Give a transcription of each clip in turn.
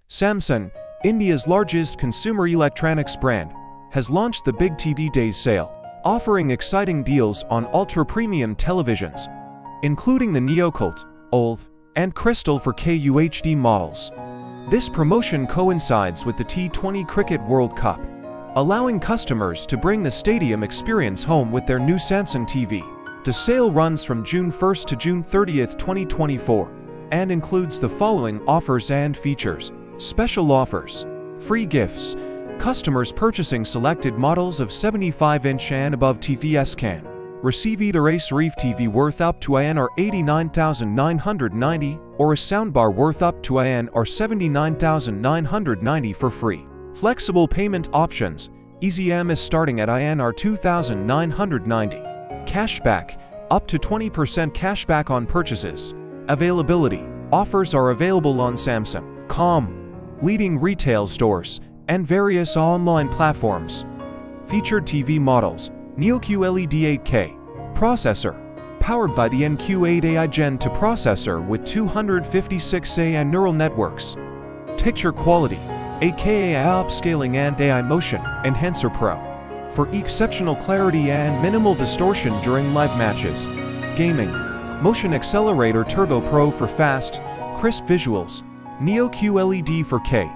Samsung, India's largest consumer electronics brand, has launched the Big TV Days sale, offering exciting deals on ultra-premium televisions, including the Neo Cult, OLED, and Crystal 4K UHD models. This promotion coincides with the T20 Cricket World Cup, allowing customers to bring the stadium experience home with their new Samsung TV. The sale runs from June 1st to June 30th, 2024, and includes the following offers and features. Special offers. Free gifts. Customers purchasing selected models of 75-inch and above TVs can receive either a Sharif TV worth up to INR 89,990 or a soundbar worth up to INR 79,990 for free. Flexible payment options. Easy is starting at INR 2,990. Cashback. Up to 20% cashback on purchases. Availability. Offers are available on Samsung.com, leading retail stores, and various online platforms. Featured TV models. Neo QLED 8K processor, powered by the NQ8 AI Gen 2 processor with 256 AI neural networks. Picture quality. 8K AI upscaling and AI Motion Enhancer Pro for exceptional clarity and minimal distortion during live matches. Gaming. Motion Accelerator Turbo Pro for fast, crisp visuals. Neo QLED 4K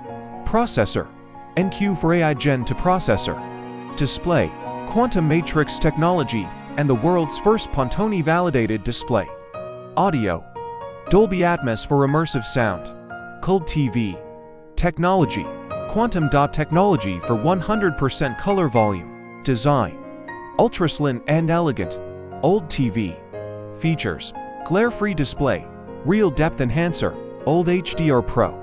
processor. NQ for AI Gen 2 processor. Display. Quantum Matrix technology and the world's first Pantone-validated display. Audio. Dolby Atmos for immersive sound. Cold TV. Technology. Quantum dot technology for 100% color volume. Design. Ultra slim and elegant. OLED TV. Features. Glare-free display. Real depth enhancer. OLED HDR Pro.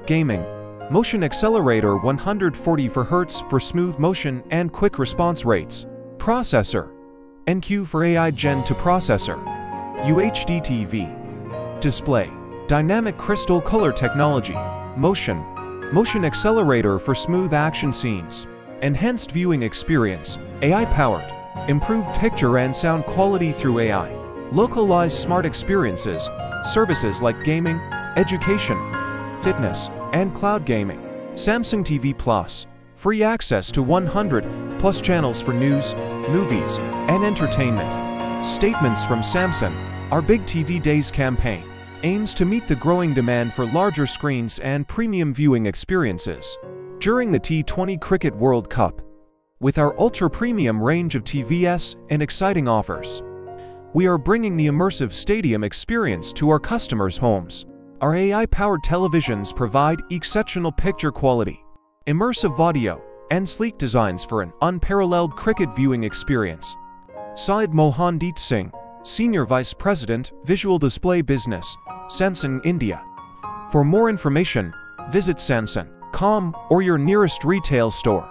Gaming. Motion Accelerator 140 Hz for smooth motion and quick response rates. Processor. NQ for AI Gen 2 processor. UHD TV. Display. Dynamic crystal color technology. Motion Accelerator for smooth action scenes. Enhanced viewing experience. AI-powered. Improved picture and sound quality through AI. Localized smart experiences. Services like gaming, education, fitness, and cloud gaming. Samsung TV Plus. Free access to 100+ channels for news, movies, and entertainment. Statements from Samsung. Our Big TV Days campaign aims to meet the growing demand for larger screens and premium viewing experiences during the T20 Cricket World Cup. With our ultra-premium range of TVs and exciting offers, we are bringing the immersive stadium experience to our customers' homes. Our AI-powered televisions provide exceptional picture quality, immersive audio, and sleek designs for an unparalleled cricket viewing experience. Syed Mohandeep Singh, Senior Vice President, Visual Display Business, Samsung India. For more information, visit Samsung.com or your nearest retail store.